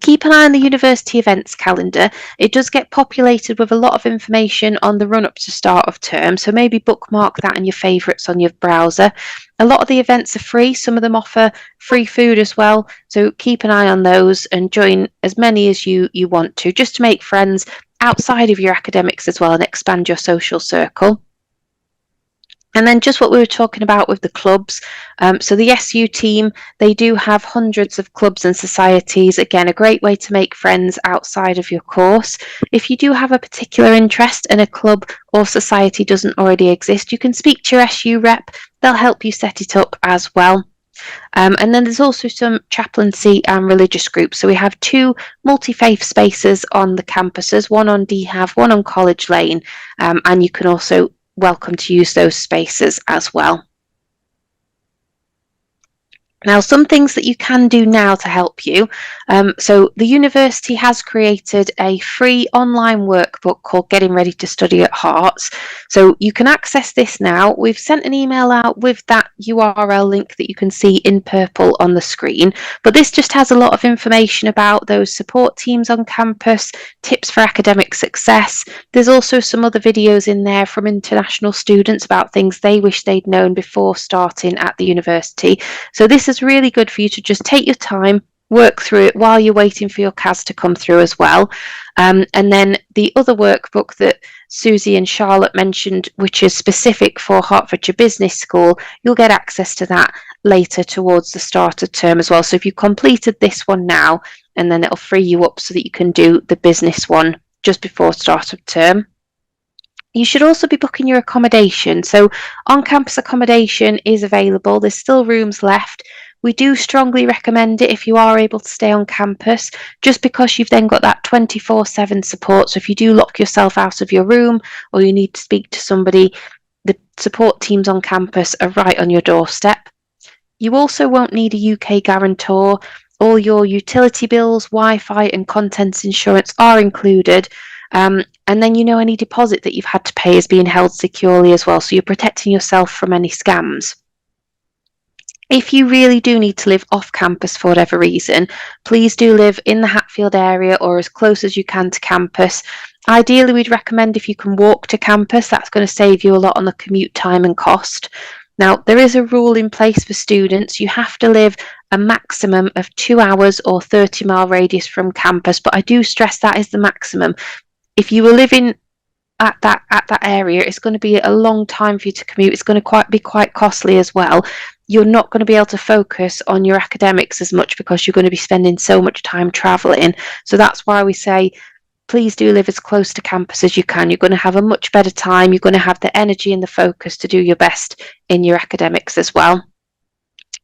Keep an eye on the university events calendar. It does get populated with a lot of information on the run up to start of term, so maybe bookmark that in your favourites on your browser. A lot of the events are free, some of them offer free food as well, so keep an eye on those and join as many as you want to, just to make friends outside of your academics as well and expand your social circle. And then just what we were talking about with the clubs. So the SU team, they do have hundreds of clubs and societies. Again, a great way to make friends outside of your course. If you do have a particular interest and a club or society doesn't already exist, you can speak to your SU rep. They'll help you set it up as well. And then there's also some chaplaincy and religious groups. So we have 2 multi-faith spaces on the campuses, one on DHAV, one on College Lane, and you can also welcome to use those spaces as well. Now, some things that you can do now to help you. So the university has created a free online workbook called Getting Ready to Study at Herts. So you can access this now. We've sent an email out with that URL link that you can see in purple on the screen. But this just has a lot of information about those support teams on campus, tips for academic success. There's also some other videos in there from international students about things they wish they'd known before starting at the university. So this is really good for you to just take your time, work through it while you're waiting for your CAS to come through as well. And then the other workbook that Susie and Charlotte mentioned, which is specific for Hertfordshire Business School, you'll get access to that later towards the start of term as well. So if you completed this one now, and then it'll free you up so that you can do the business one just before start of term. You should also be booking your accommodation. So on-campus accommodation is available. There's still rooms left. We do strongly recommend it if you are able to stay on campus, just because you've then got that 24/7 support. So if you do lock yourself out of your room or you need to speak to somebody, the support teams on campus are right on your doorstep. You also won't need a UK guarantor. All your utility bills, Wi-Fi and contents insurance are included. And then any deposit that you've had to pay is being held securely as well, so you're protecting yourself from any scams. If you really do need to live off campus for whatever reason, please do live in the Hatfield area or as close as you can to campus. Ideally, we'd recommend if you can walk to campus. That's going to save you a lot on the commute time and cost. Now, there is a rule in place for students. You have to live a maximum of 2 hours or 30-mile radius from campus, but I do stress that is the maximum. If you were living at that area, it's going to be a long time for you to commute. It's going to be quite costly as well. You're not going to be able to focus on your academics as much because you're going to be spending so much time travelling. So that's why we say, please do live as close to campus as you can. You're going to have a much better time. You're going to have the energy and the focus to do your best in your academics as well.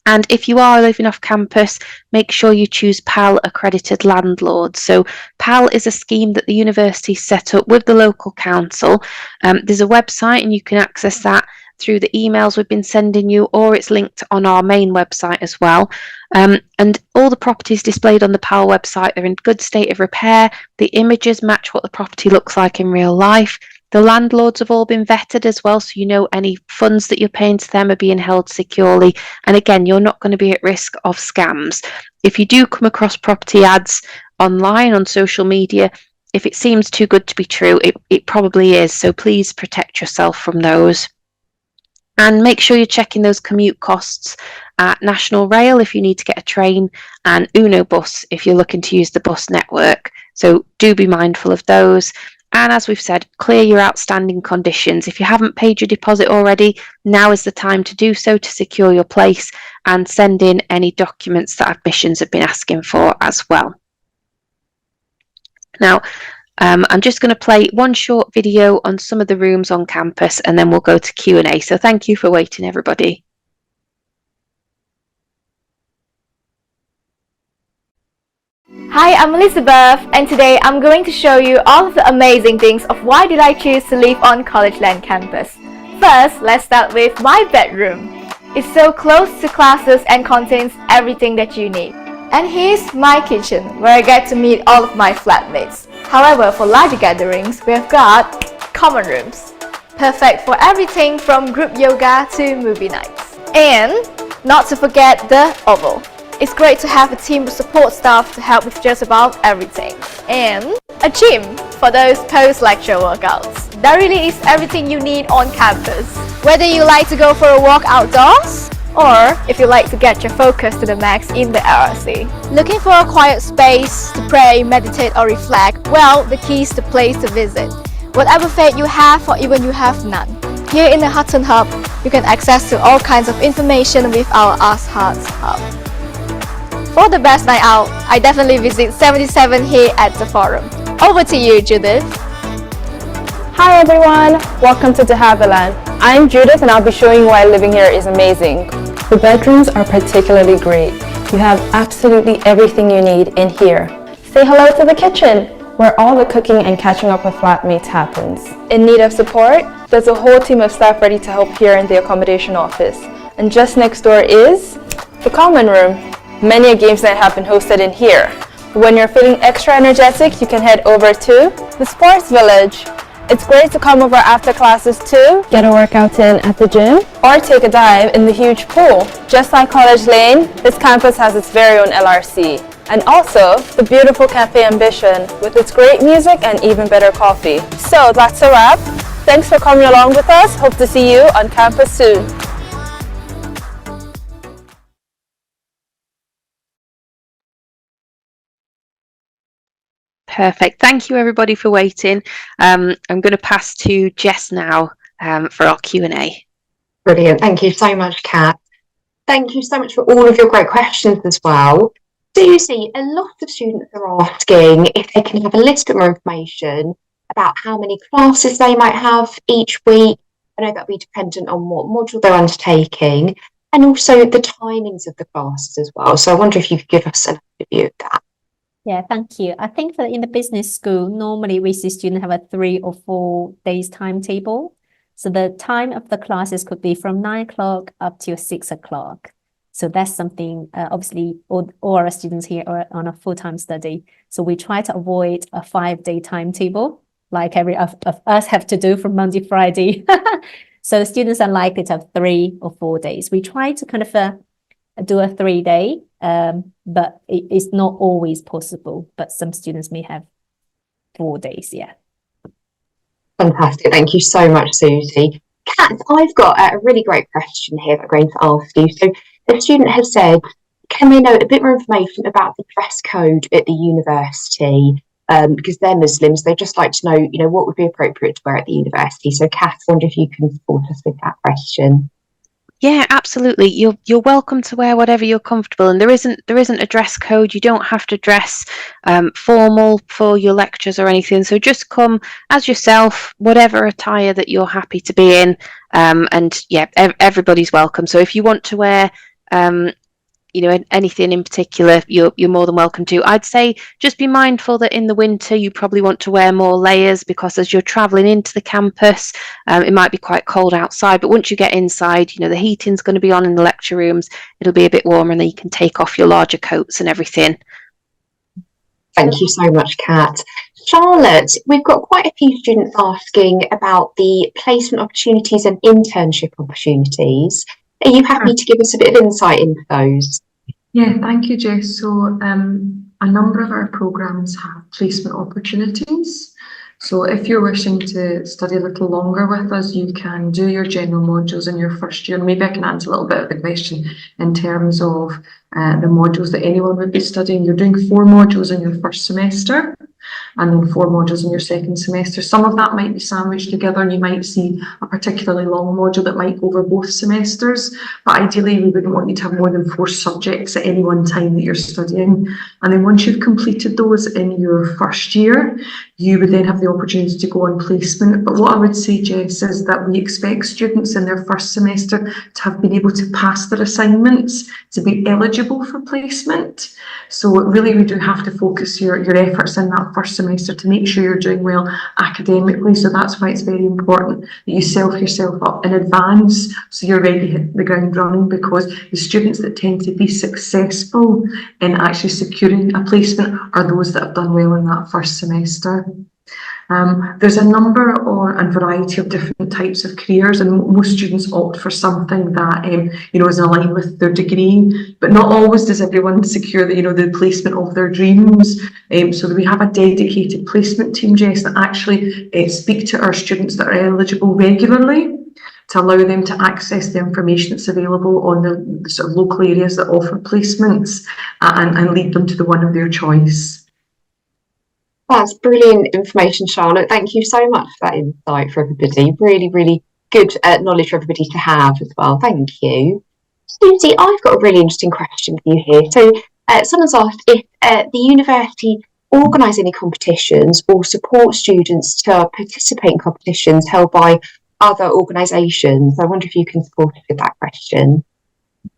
And if you are living off campus, make sure you choose PAL accredited landlords. So PAL is a scheme that the university set up with the local council. There's a website and you can access that through the emails we've been sending you, or it's linked on our main website as well. And all the properties displayed on the PAL website are in good state of repair. The images match what the property looks like in real life. The landlords have all been vetted as well, so any funds that you're paying to them are being held securely. And again, you're not going to be at risk of scams. If you do come across property ads online on social media, if it seems too good to be true, it probably is. So please protect yourself from those. And make sure you're checking those commute costs at National Rail if you need to get a train, and Uno Bus if you're looking to use the bus network. So do be mindful of those. And as we've said, clear your outstanding conditions. If you haven't paid your deposit already, now is the time to do so to secure your place, and send in any documents that admissions have been asking for as well. Now, I'm just going to play one short video on some of the rooms on campus, and then we'll go to Q&A. So thank you for waiting, everybody. Hi, I'm Elizabeth, and today I'm going to show you all of the amazing things of why did I choose to live on College Lane campus. First, let's start with my bedroom. It's so close to classes and contains everything that you need. And here's my kitchen, where I get to meet all of my flatmates. However, for larger gatherings, we have got common rooms, perfect for everything from group yoga to movie nights. And not to forget the oval. It's great to have a team of support staff to help with just about everything. And a gym for those post-lecture workouts. That really is everything you need on campus. Whether you like to go for a walk outdoors, or if you like to get your focus to the max in the RRC. Looking for a quiet space to pray, meditate or reflect? Well, the key is the place to visit. Whatever faith you have or even you have none. Here in the Hutton Hub, you can access to all kinds of information with our Ask Hearts Hub. For the best night out, I definitely visit 77 here at the Forum. Over to you, Judith. Hi everyone, welcome to De Havilland. I'm Judith and I'll be showing you why living here is amazing. The bedrooms are particularly great. You have absolutely everything you need in here. Say hello to the kitchen, where all the cooking and catching up with flatmates happens. In need of support, there's a whole team of staff ready to help here in the accommodation office. And just next door is the common room. Many games night have been hosted in here. When you're feeling extra energetic, you can head over to the Sports Village. It's great to come over after classes too, get a workout in at the gym, or take a dive in the huge pool. Just like College Lane, this campus has its very own LRC. And also, the beautiful Cafe Ambition, with its great music and even better coffee. So that's a wrap. Thanks for coming along with us. Hope to see you on campus soon. Perfect. Thank you everybody for waiting. I'm going to pass to Jess now for our Q&A. Brilliant. Thank you so much, Kat. Thank you so much for all of your great questions as well. Susie, a lot of students are asking if they can have a little bit more information about how many classes they might have each week. I know that'll be dependent on what module they're undertaking, and also the timings of the classes as well. So I wonder if you could give us an overview of that. Yeah, thank you. I think that in the business school, normally we see students have a 3 or 4 days timetable. So the time of the classes could be from 9 o'clock up to 6 o'clock. So that's something, obviously, all our students here are on a full-time study. So we try to avoid a 5-day timetable, like every of us have to do from Monday, Friday. So the students are likely to have 3 or 4 days. We try to kind of do a 3-day, but it's not always possible. But some students may have 4 days, yeah. Fantastic. Thank you so much, Susie. Kat, I've got a really great question here that I'm going to ask you. So the student has said, can they know a bit more information about the dress code at the university? Because they're Muslims, they just like to know, what would be appropriate to wear at the university. So Kat, I wonder if you can support us with that question. Yeah, absolutely. You're welcome to wear whatever you're comfortable, and there isn't a dress code. You don't have to dress formal for your lectures or anything. So just come as yourself, whatever attire that you're happy to be in, and yeah, everybody's welcome. So if you want to wear anything in particular, you're more than welcome to. I'd say just be mindful that in the winter you probably want to wear more layers, because as you're traveling into the campus, it might be quite cold outside, but once you get inside, the heating's going to be on in the lecture rooms. It'll be a bit warmer, and then you can take off your larger coats and everything. Thank you so much, Kat. Charlotte, we've got quite a few students asking about the placement opportunities and internship opportunities. Are you happy to give us a bit of insight into those? Yeah, thank you, Jess. So a number of our programmes have placement opportunities. So if you're wishing to study a little longer with us, you can do your general modules in your first year. Maybe I can answer a little bit of the question in terms of the modules that anyone would be studying. You're doing 4 modules in your first semester, and then 4 modules in your second semester. Some of that might be sandwiched together, and you might see a particularly long module that might go over both semesters, but ideally we wouldn't want you to have more than 4 subjects at any one time that you're studying. And then once you've completed those in your first year, you would then have the opportunity to go on placement. But what I would say, Jess, is that we expect students in their first semester to have been able to pass their assignments to be eligible for placement. So really we do have to focus your efforts in that first semester to make sure you're doing well academically. So that's why it's very important that you self yourself up in advance so you're ready to hit the ground running, because the students that tend to be successful in actually securing a placement are those that have done well in that first semester. There's a number and variety of different types of careers, and most students opt for something that is in line with their degree. But not always does everyone secure the placement of their dreams. So we have a dedicated placement team, Jess, that actually speak to our students that are eligible regularly to allow them to access the information that's available on the sort of local areas that offer placements and lead them to the one of their choice. That's brilliant information, Charlotte. Thank you so much for that insight for everybody. Really, really good knowledge for everybody to have as well. Thank you. Susie, I've got a really interesting question for you here. So someone's asked if the university organise any competitions or support students to participate in competitions held by other organisations. I wonder if you can support us with that question.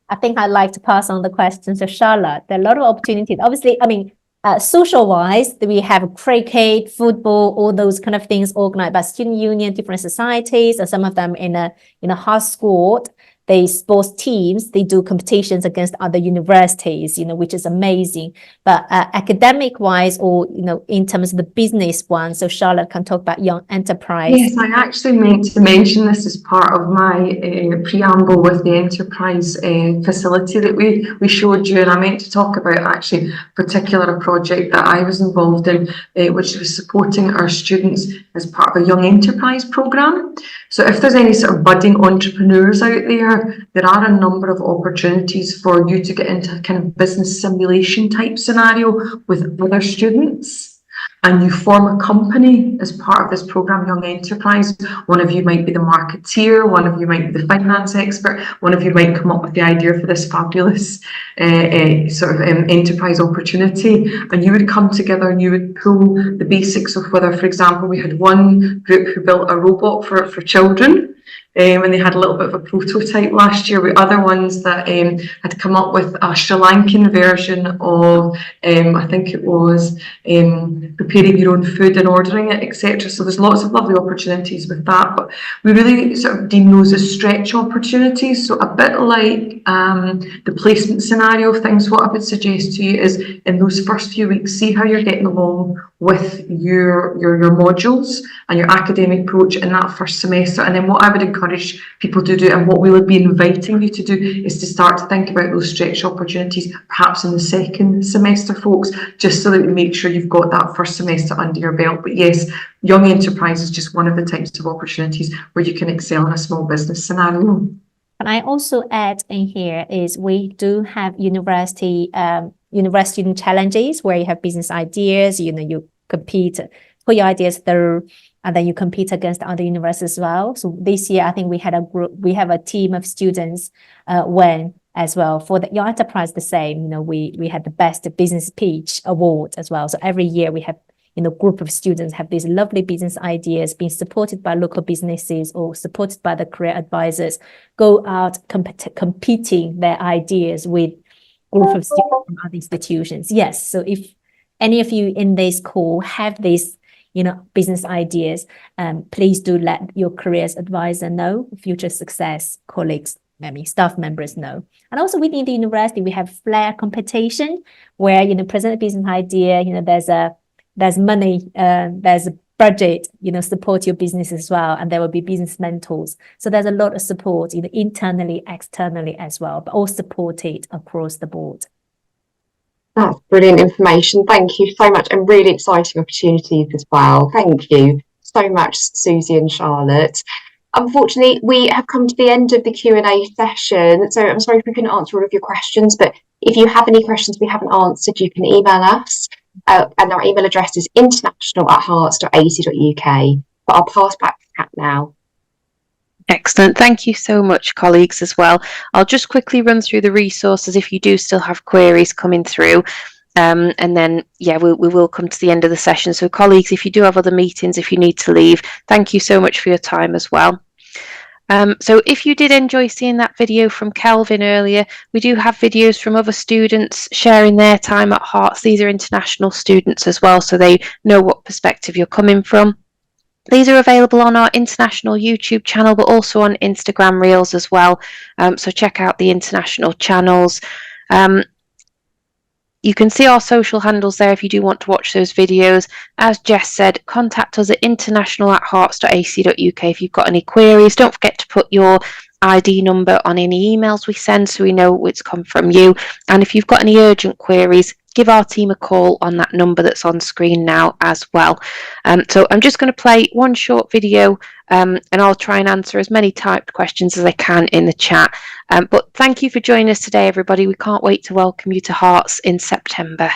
I think I'd like to pass on the question to Charlotte. There are a lot of opportunities. Obviously, I mean, social-wise, we have cricket, football, all those kind of things organized by student union, different societies, and some of them in a high school. They sports teams, they do competitions against other universities, which is amazing. But academic-wise, or in terms of the business one, so Charlotte can talk about young enterprise. Yes, I actually meant to mention this as part of my preamble with the enterprise facility that we showed you, and I meant to talk about actually a project that I was involved in, which was supporting our students as part of a young enterprise programme. So if there's any sort of budding entrepreneurs out there, there are a number of opportunities for you to get into a kind of business simulation type scenario with other students. And you form a company as part of this programme, Young Enterprise. One of you might be the marketeer, one of you might be the finance expert, one of you might come up with the idea for this fabulous enterprise opportunity. And you would come together and you would pull the basics of whether, for example, we had one group who built a robot for children. And they had a little bit of a prototype last year, with other ones that had come up with a Sri Lankan version of, I think it was preparing your own food and ordering it, etc. So there's lots of lovely opportunities with that, but we really sort of deem those as stretch opportunities. So a bit like the placement scenario of things, what I would suggest to you is in those first few weeks, see how you're getting along with your modules and your academic approach in that first semester. And then what I would encourage people to do, and what we'll be inviting you to do, is to start to think about those stretch opportunities perhaps in the second semester, folks, just so that we make sure you've got that first semester under your belt. But yes, Young Enterprise is just one of the types of opportunities where you can excel in a small business scenario. And I also add in here is we do have university student challenges where you have business ideas, you compete, put your ideas through, and then you compete against other universities as well. So this year, I think we have a team of students win as well. For the Young Enterprise, the same, we had the best business pitch award as well. So every year we have, group of students have these lovely business ideas being supported by local businesses or supported by the career advisors, go out competing their ideas with group of students from other institutions. Yes, so if any of you in this call have these business ideas, please do let your careers advisor know, future success colleagues, maybe staff members know. And also within the university, we have flair competition where, present a business idea, there's money, there's a budget, support your business as well. And there will be business mentors. So there's a lot of support, internally, externally as well, but all supported across the board. That's brilliant information. Thank you so much, and really exciting opportunities as well. Thank you so much, Susie and Charlotte. Unfortunately, we have come to the end of the Q&A session, so I'm sorry if we couldn't answer all of your questions, but if you have any questions we haven't answered, you can email us, and our email address is international@hearts.ac.uk. But I'll pass back to Kat now. Excellent. Thank you so much, colleagues, as well. I'll just quickly run through the resources if you do still have queries coming through. And then, we will come to the end of the session. So colleagues, if you do have other meetings, if you need to leave, thank you so much for your time as well. So if you did enjoy seeing that video from Kelvin earlier, we do have videos from other students sharing their time at Hearts. These are international students as well, so they know what perspective you're coming from. These are available on our international YouTube channel, but also on Instagram Reels as well. So check out the international channels. You can see our social handles there if you do want to watch those videos. As Jess said, contact us at international@hearts.ac.uk if you've got any queries. Don't forget to put your ID number on any emails we send so we know it's come from you. And if you've got any urgent queries, give our team a call on that number that's on screen now as well. So I'm just going to play one short video and I'll try and answer as many typed questions as I can in the chat. But thank you for joining us today, everybody. We can't wait to welcome you to Hearts in September.